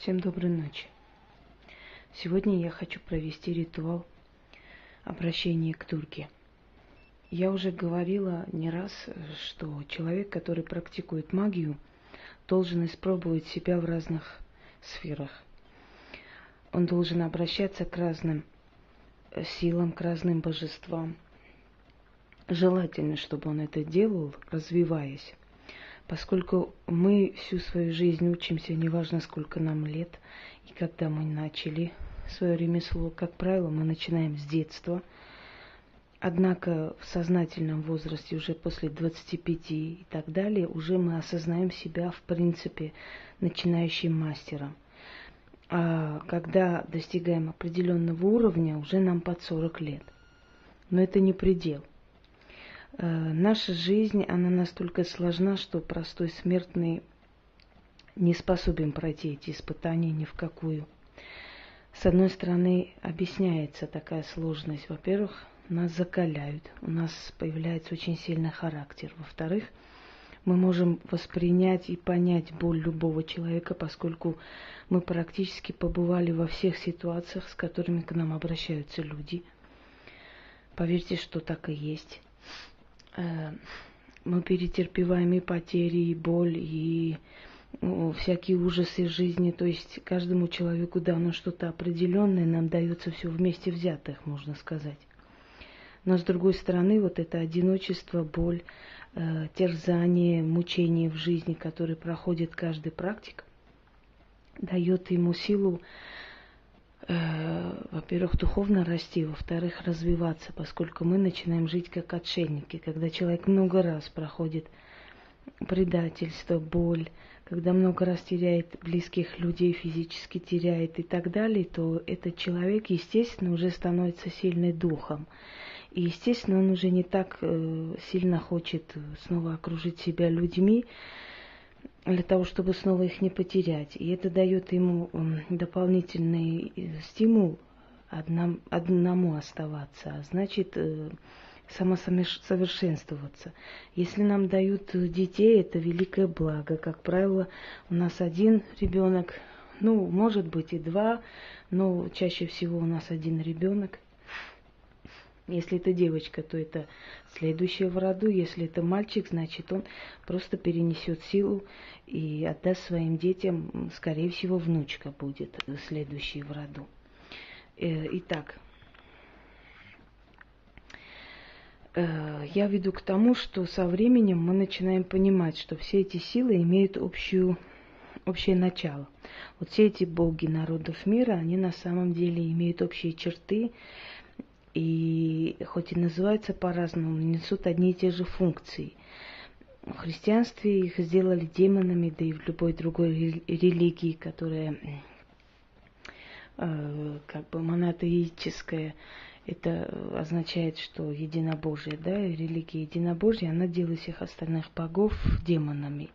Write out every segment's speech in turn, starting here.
Всем доброй ночи. Сегодня я хочу провести ритуал обращения к Дурге. Я уже говорила не раз, что человек, который практикует магию, должен испробовать себя в разных сферах. Он должен обращаться к разным силам, к разным божествам. Желательно, чтобы он это делал, развиваясь. Поскольку мы всю свою жизнь учимся, неважно сколько нам лет, и когда мы начали свое ремесло, как правило, мы начинаем с детства. Однако в сознательном возрасте, уже после 25 и так далее, уже мы осознаем себя, в принципе, начинающим мастером. А когда достигаем определенного уровня, уже нам под 40 лет. Но это не предел. Наша жизнь, она настолько сложна, что простой смертный не способен пройти эти испытания ни в какую. С одной стороны, объясняется такая сложность. Во-первых, нас закаляют, у нас появляется очень сильный характер. Во-вторых, мы можем воспринять и понять боль любого человека, поскольку мы практически побывали во всех ситуациях, с которыми к нам обращаются люди. Поверьте, что так и есть. Мы перетерпеваем и потери, и боль, и всякие ужасы жизни. То есть каждому человеку дано что-то определенное, нам дается все вместе взятых, можно сказать. Но с другой стороны, вот это одиночество, боль, терзание, мучение в жизни, которые проходит каждый практик, дает ему силу, во-первых, духовно расти, во-вторых, развиваться, поскольку мы начинаем жить как отшельники. Когда человек много раз проходит предательство, боль, когда много раз теряет близких людей, физически теряет и так далее, то этот человек, естественно, уже становится сильным духом. И, естественно, он уже не так сильно хочет снова окружить себя людьми, для того, чтобы снова их не потерять. И это дает ему дополнительный стимул одному оставаться, а значит, самосовершенствоваться. Если нам дают детей, это великое благо. Как правило, у нас один ребенок, может быть и два, но чаще всего у нас один ребенок. Если это девочка, то это следующая в роду. Если это мальчик, значит, он просто перенесет силу и отдаст своим детям, скорее всего, внучка будет следующей в роду. Итак, я веду к тому, что со временем мы начинаем понимать, что все эти силы имеют общее начало. Вот все эти боги народов мира, они на самом деле имеют общие черты, и хоть и называются по-разному, несут одни и те же функции. В христианстве их сделали демонами, да и в любой другой религии, которая монотеистическая, это означает, что единобожие, да, религия единобожия, она делает всех остальных богов демонами.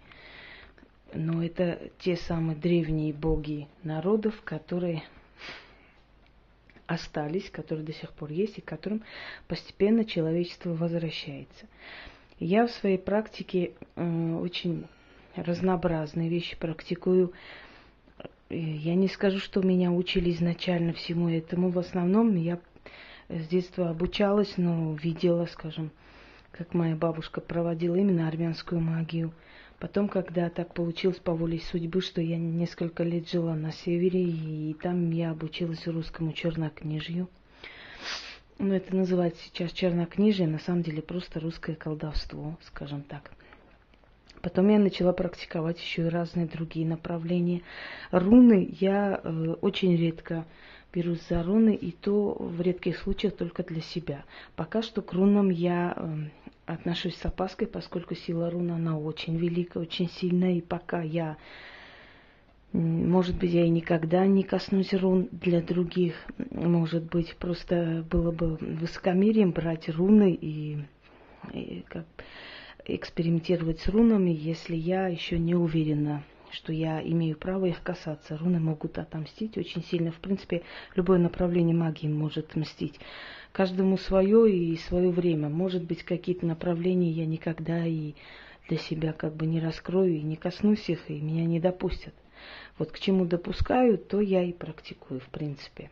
Но это те самые древние боги народов, которые остались, которые до сих пор есть, и к которым постепенно человечество возвращается. Я в своей практике очень разнообразные вещи практикую. Я не скажу, что меня учили изначально всему этому. В основном я с детства обучалась, но видела, скажем, как моя бабушка проводила именно армянскую магию. Потом, когда так получилось по воле судьбы, что я несколько лет жила на севере, и там я обучилась русскому чернокнижью. Это называется сейчас чернокнижие, на самом деле просто русское колдовство, скажем так. Потом я начала практиковать еще и разные другие направления. Руны я очень редко берусь за руны, и то в редких случаях только для себя. Пока что к рунам я отношусь с опаской, поскольку сила рун, она очень велика, очень сильная, и пока может быть, я и никогда не коснусь рун для других, может быть, просто было бы высокомерием брать руны и экспериментировать с рунами, если я еще не уверена, что я имею право их касаться. Руны могут отомстить очень сильно. В принципе, любое направление магии может мстить. Каждому свое и свое время. Может быть, какие-то направления я никогда и для себя не раскрою, и не коснусь их, и меня не допустят. Вот к чему допускаю, то я и практикую, в принципе.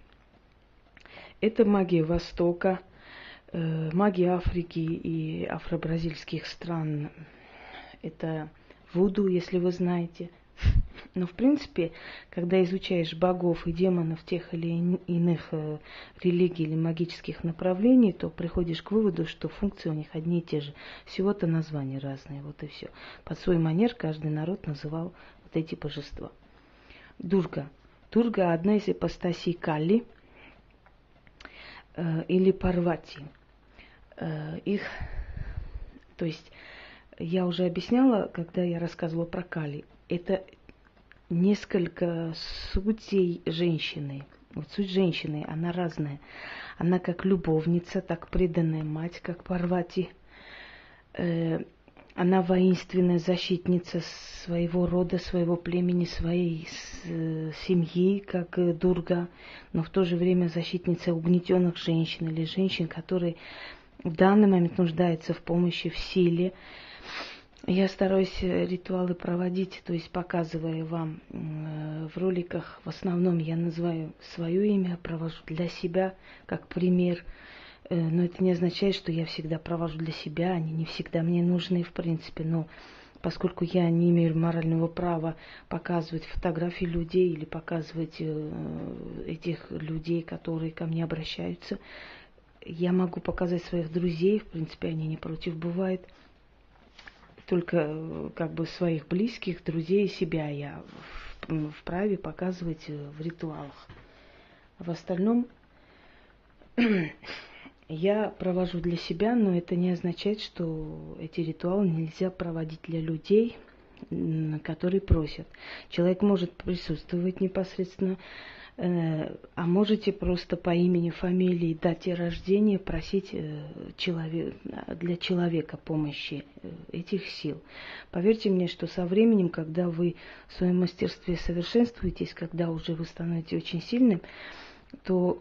Это магия Востока, магия Африки и афро-бразильских стран. Это вуду, если вы знаете. Но, в принципе, когда изучаешь богов и демонов тех или иных религий или магических направлений, то приходишь к выводу, что функции у них одни и те же. Всего-то названия разные, вот и все. Под свой манер каждый народ называл вот эти божества. Дурга. Дурга – одна из ипостасей Кали или Парвати. То есть, я уже объясняла, когда я рассказывала про Кали, это несколько сутей женщины. Вот суть женщины, она разная. Она как любовница, так преданная мать, как Парвати. Она воинственная защитница своего рода, своего племени, своей семьи, как Дурга, но в то же время защитница угнетенных женщин или женщин, которые в данный момент нуждаются в помощи, в силе. Я стараюсь ритуалы проводить, то есть показывая вам в роликах, в основном я называю свое имя, провожу для себя как пример. Но это не означает, что я всегда провожу для себя, они не всегда мне нужны, в принципе. Но поскольку я не имею морального права показывать фотографии людей или показывать этих людей, которые ко мне обращаются, я могу показать своих друзей, в принципе, они не против бывают. Только как бы своих близких, друзей и себя я вправе показывать в ритуалах. В остальном я провожу для себя, но это не означает, что эти ритуалы нельзя проводить для людей, которые просят. Человек может присутствовать непосредственно, а можете просто по имени, фамилии, дате рождения просить для человека помощи этих сил. Поверьте мне, что со временем, когда вы в своем мастерстве совершенствуетесь, когда уже вы становитесь очень сильным, то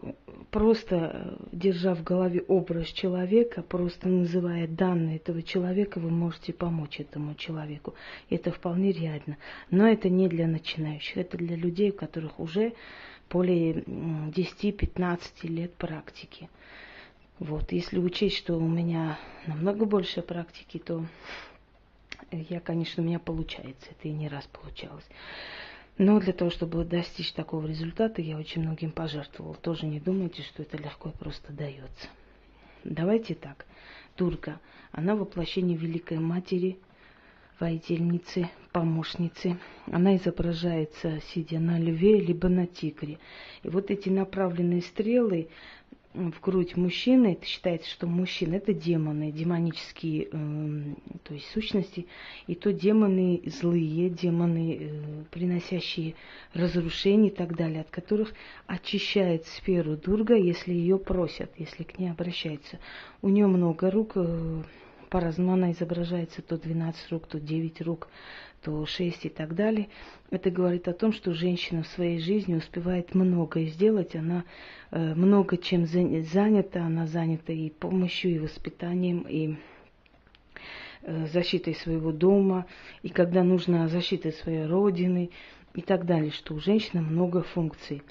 просто держа в голове образ человека, просто называя данные этого человека, вы можете помочь этому человеку. Это вполне реально. Но это не для начинающих, это для людей, у которых уже более 10-15 лет практики. Вот. Если учесть, что у меня намного больше практики, то я, конечно, у меня получается. Это и не раз получалось. Но для того, чтобы достичь такого результата, я очень многим пожертвовала. Тоже не думайте, что это легко и просто дается. Давайте так. Дурга, она воплощение Великой Матери, воительницы, помощницы. Она изображается, сидя на льве, либо на тигре. И вот эти направленные стрелы в грудь мужчины, это считается, что мужчины это демоны, демонические, то есть сущности, и то демоны злые, демоны, приносящие разрушение и так далее, от которых очищает сферу Дурга, если ее просят, если к ней обращаются. У нее много рук, по-разному она изображается, то 12 рук, то 9 рук, то 6 и так далее. Это говорит о том, что женщина в своей жизни успевает многое сделать, она много чем занята, она занята и помощью, и воспитанием, и защитой своего дома, и когда нужна защита своей родины и так далее, что у женщины много функций.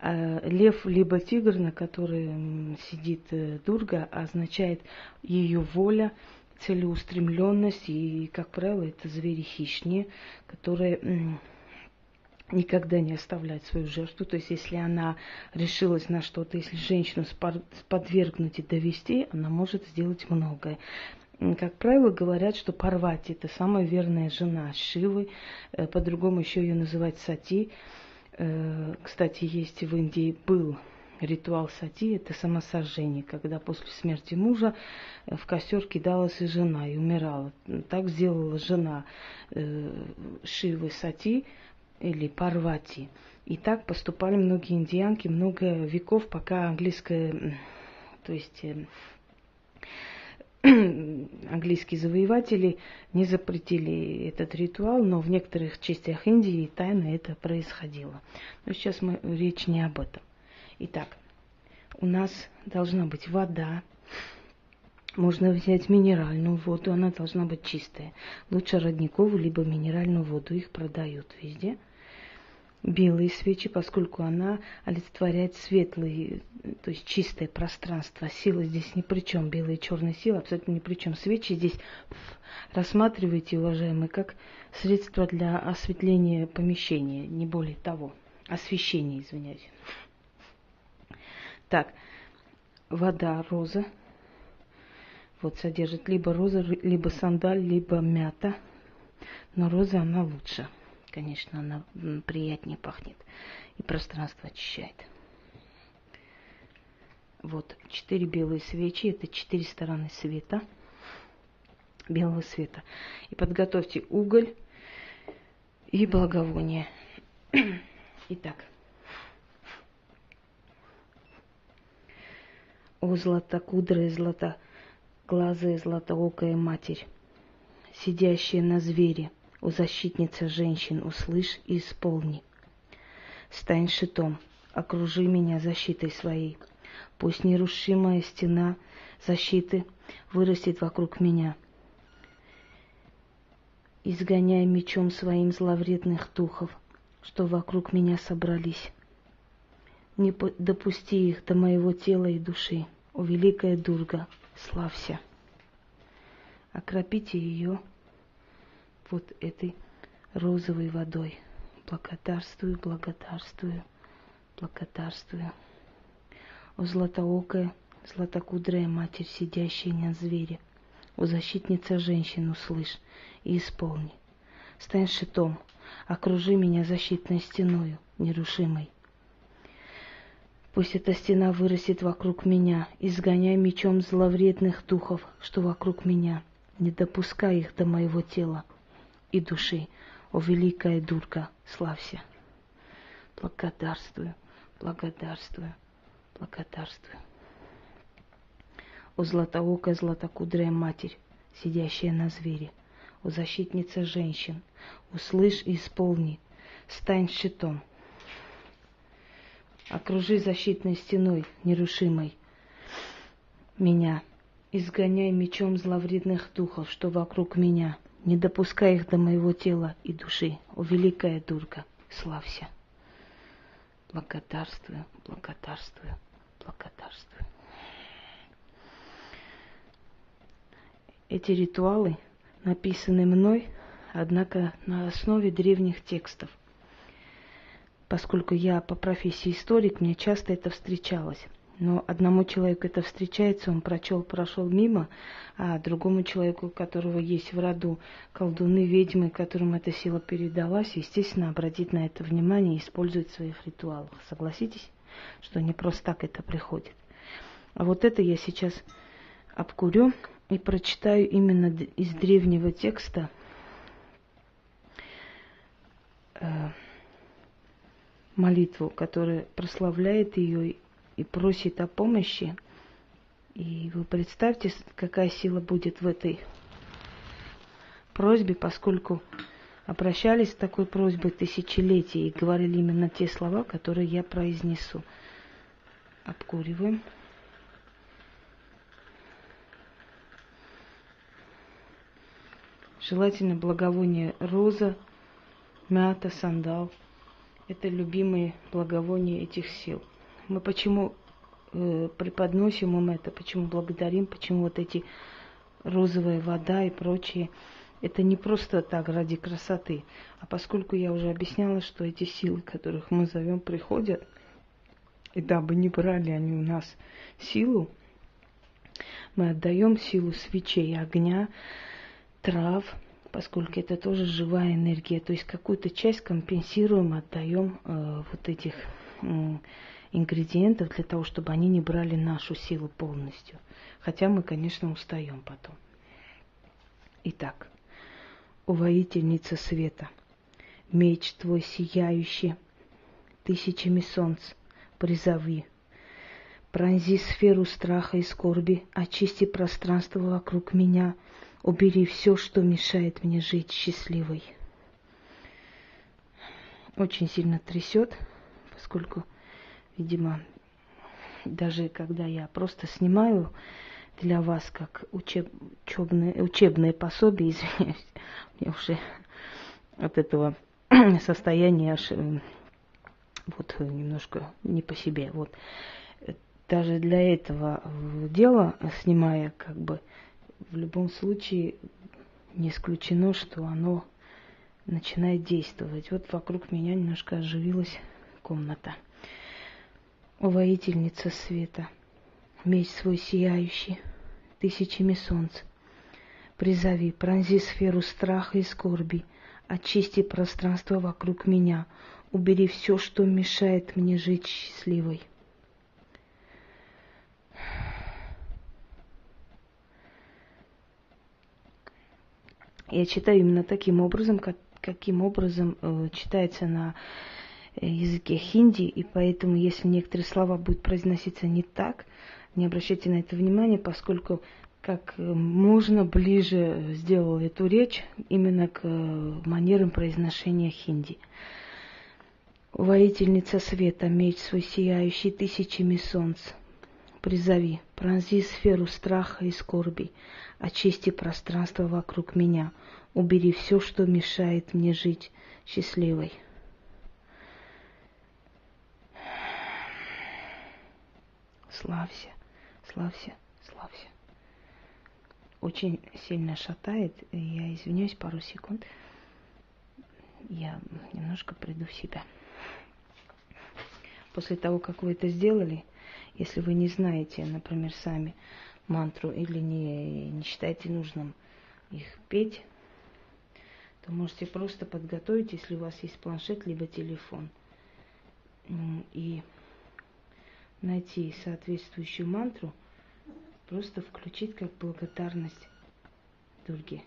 Лев либо тигр, на котором сидит Дурга, означает ее воля, целеустремленность, и, как правило, это звери хищные, которые никогда не оставляют свою жертву. То есть, если она решилась на что-то, если женщину подвергнуть и довести, она может сделать многое. Как правило, говорят, что Парвати – это самая верная жена Шивы, по-другому еще ее называют Сати. Кстати, есть в Индии был ритуал сати – это самосожжение, когда после смерти мужа в костер кидалась и жена, и умирала. Так сделала жена Шивы Сати или Парвати. И так поступали многие индиянки много веков, пока английские завоеватели не запретили этот ритуал, но в некоторых частях Индии тайно это происходило. Но сейчас речь не об этом. Итак, у нас должна быть вода, можно взять минеральную воду, она должна быть чистая. Лучше родниковую, либо минеральную воду, их продают везде. белые свечи, поскольку она олицетворяет светлые, то есть чистое пространство. Сила здесь ни при чем, белая и черная сила абсолютно ни при чем. Свечи здесь рассматривайте, уважаемые, как средство для осветления помещения, не более того. Освещение, извиняюсь. Так, вода, роза. Вот содержит либо роза, либо сандаль, либо мята. Но роза, она лучше. Конечно, она приятнее пахнет и пространство очищает. Вот 4 белые свечи, это 4 стороны света, белого света. И подготовьте уголь и благовоние. Итак. О златокудрая, златоглазая, златоокая Матерь, сидящая на звере, о защитница женщин, услышь и исполни. Стань щитом, окружи меня защитой своей. Пусть нерушимая стена защиты вырастет вокруг меня. Изгоняй мечом своим зловредных духов, что вокруг меня собрались. Не допусти их до моего тела и души. О великая Дурга, славься. Окропите ее вот этой розовой водой. Благодарствую, благодарствую, благодарствую. О златоокая, златокудрая Матерь, сидящая на звере, о защитница женщин, услышь и исполни. Стань щитом, окружи меня защитной стеною, нерушимой. Пусть эта стена вырастет вокруг меня, изгоняй мечом зловредных духов, что вокруг меня, не допускай их до моего тела и души. О великая Дурга, славься. Благодарствую, благодарствую, благодарствую. О златоокая, златокудрая Матерь, сидящая на звере, о защитница женщин, услышь и исполни, стань щитом. Окружи защитной стеной нерушимой меня. Изгоняй мечом зловредных духов, что вокруг меня. Не допускай их до моего тела и души. О великая Дурга, славься. Благодарствую, благодарствую, благодарствую. Эти ритуалы написаны мной, однако на основе древних текстов. Поскольку я по профессии историк, мне часто это встречалось. Но одному человеку это встречается, он прошел мимо, а другому человеку, у которого есть в роду колдуны, ведьмы, которым эта сила передалась, естественно, обратить на это внимание и использовать в своих ритуалах. Согласитесь, что не просто так это приходит. А вот это я сейчас обкурю и прочитаю именно из древнего текста молитву, которая прославляет ее и просит о помощи. И вы представьте, какая сила будет в этой просьбе, поскольку обращались с такой просьбой тысячелетия и говорили именно те слова, которые я произнесу. Обкуриваем. Желательно благовоние роза, мята, сандал. Это любимые благовония этих сил. Мы почему преподносим им это, почему благодарим, почему вот эти розовая вода и прочие. Это не просто так ради красоты, а поскольку я уже объясняла, что эти силы, которых мы зовем, приходят, и дабы не брали они у нас силу, мы отдаем силу свечей, огня, трав, поскольку это тоже живая энергия, то есть какую-то часть компенсируем, отдаем вот этих ингредиентов для того, чтобы они не брали нашу силу полностью. Хотя мы, конечно, устаем потом. Итак, о воительница света, меч твой сияющий, тысячами солнц призови, пронзи сферу страха и скорби, очисти пространство вокруг меня, убери все, что мешает мне жить счастливой. Очень сильно трясет, поскольку, видимо, даже когда я просто снимаю для вас как учебное пособие, извиняюсь, мне уже от этого состояния аж вот немножко не по себе, вот. Даже для этого дела, снимая, как бы, в любом случае не исключено, что оно начинает действовать. Вот вокруг меня немножко оживилась комната. О, воительница света, меч свой сияющий, тысячами солнц, призови, пронзи сферу страха и скорби, очисти пространство вокруг меня, убери все, что мешает мне жить счастливой. Я читаю именно таким образом, каким образом читается на языке хинди, и поэтому, если некоторые слова будут произноситься не так, не обращайте на это внимания, поскольку как можно ближе сделал эту речь именно к манерам произношения хинди. Воительница света, меч свой сияющий тысячами солнц, призови, пронзи сферу страха и скорби, очисти пространство вокруг меня, убери все, что мешает мне жить счастливой. Славься, славься, славься. Очень сильно шатает, я извиняюсь, пару секунд. Я немножко приду в себя. После того, как вы это сделали, если вы не знаете, например, сами мантру или не считаете нужным их петь, то можете просто подготовить, если у вас есть планшет либо телефон, и найти соответствующую мантру, просто включить как благодарность Дурге.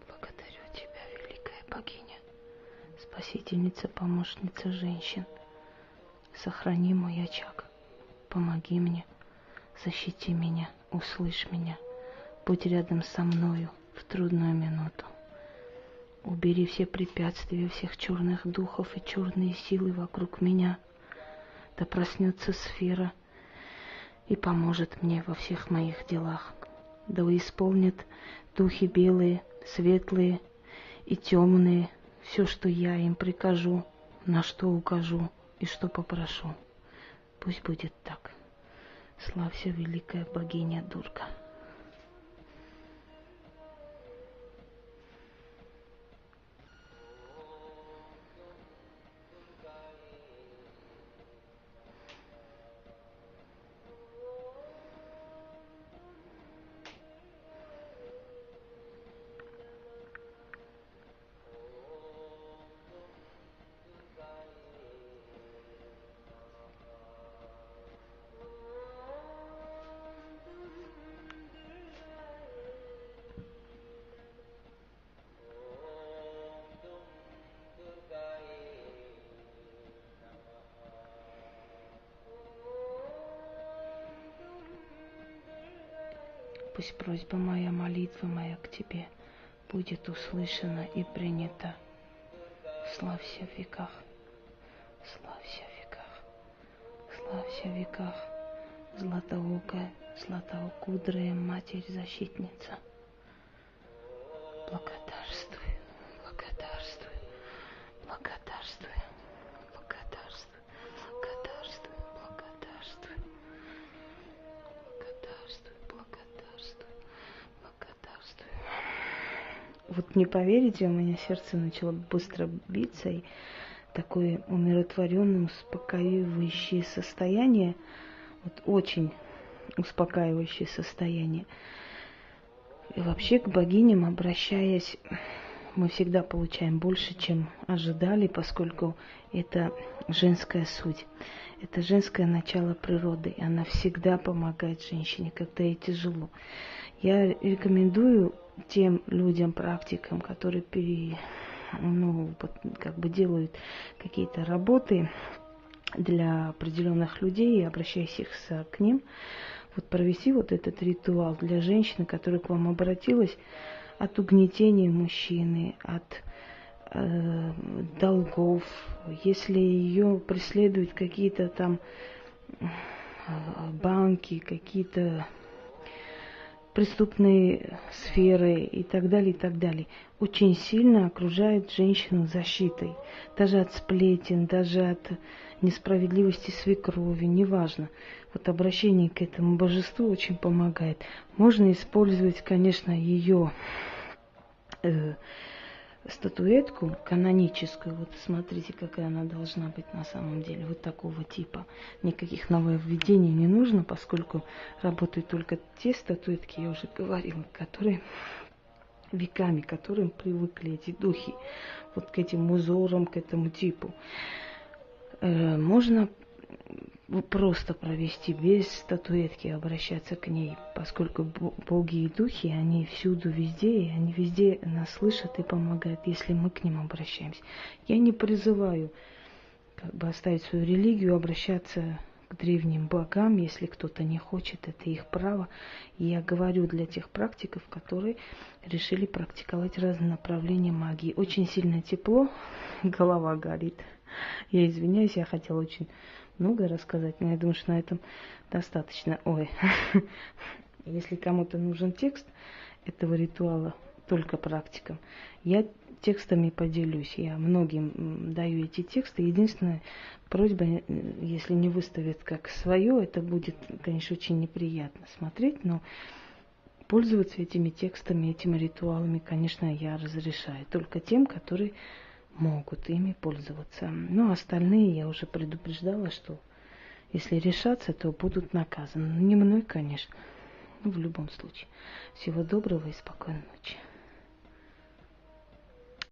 Благодарю тебя, великая богиня, спасительница, помощница женщин. Сохрани мой очаг, помоги мне, защити меня, услышь меня, будь рядом со мною в трудную минуту. Убери все препятствия, всех черных духов и черные силы вокруг меня. Да проснется сфера и поможет мне во всех моих делах. Да исполнят духи белые, светлые и темные все, что я им прикажу, на что укажу и что попрошу. Пусть будет так. Славься, великая богиня Дурга. Пусть просьба моя, молитва моя к тебе будет услышана и принята. Славься в веках, славься в веках, славься в веках, златоокая, златоокудрая Матерь-защитница. Благодарствуй, благодарствуй, благодарствуй, благодарствуй, благодарствуй, благодарствуй, благодарствуй, благодарствуй, благодарствуй. Вот не поверите, у меня сердце начало быстро биться, и такое умиротворенное, успокаивающее состояние, вот очень успокаивающее состояние. И вообще к богиням, обращаясь, мы всегда получаем больше, чем ожидали, поскольку это женская суть. Это женское начало природы, и она всегда помогает женщине, когда ей тяжело. Я рекомендую тем людям, практикам, которые делают какие-то работы для определенных людей, обращающихся к ним, вот провести вот этот ритуал для женщины, которая к вам обратилась от угнетения мужчины, от долгов, если ее преследуют какие-то там банки, какие-то преступные сферы и так далее, и так далее, очень сильно окружает женщину защитой. Даже от сплетен, даже от несправедливости свекрови, неважно. Вот обращение к этому божеству очень помогает. Можно использовать, конечно, ее статуэтку каноническую. Вот смотрите, какая она должна быть на самом деле. Вот такого типа. Никаких нововведений не нужно, поскольку работают только те статуэтки, я уже говорила, которые веками, к которым привыкли эти духи. Вот к этим узорам, к этому типу. Можно просто провести без статуэтки, обращаться к ней, поскольку боги и духи, они всюду, везде, и они везде нас слышат и помогают, если мы к ним обращаемся. Я не призываю оставить свою религию, обращаться к древним богам, если кто-то не хочет, это их право. И я говорю для тех практиков, которые решили практиковать разные направления магии. Очень сильно тепло, голова горит. Я извиняюсь, я хотела очень много рассказать, но я думаю, что на этом достаточно. Ой, если кому-то нужен текст этого ритуала, только практикам, я текстами поделюсь. Я многим даю эти тексты. Единственная просьба, если не выставят как свое, это будет, конечно, очень неприятно смотреть, но пользоваться этими текстами, этими ритуалами, конечно, я разрешаю. Только тем, которые могут ими пользоваться. Ну, остальные я уже предупреждала, что если решаться, то будут наказаны. Не мной, конечно, но в любом случае. Всего доброго и спокойной ночи.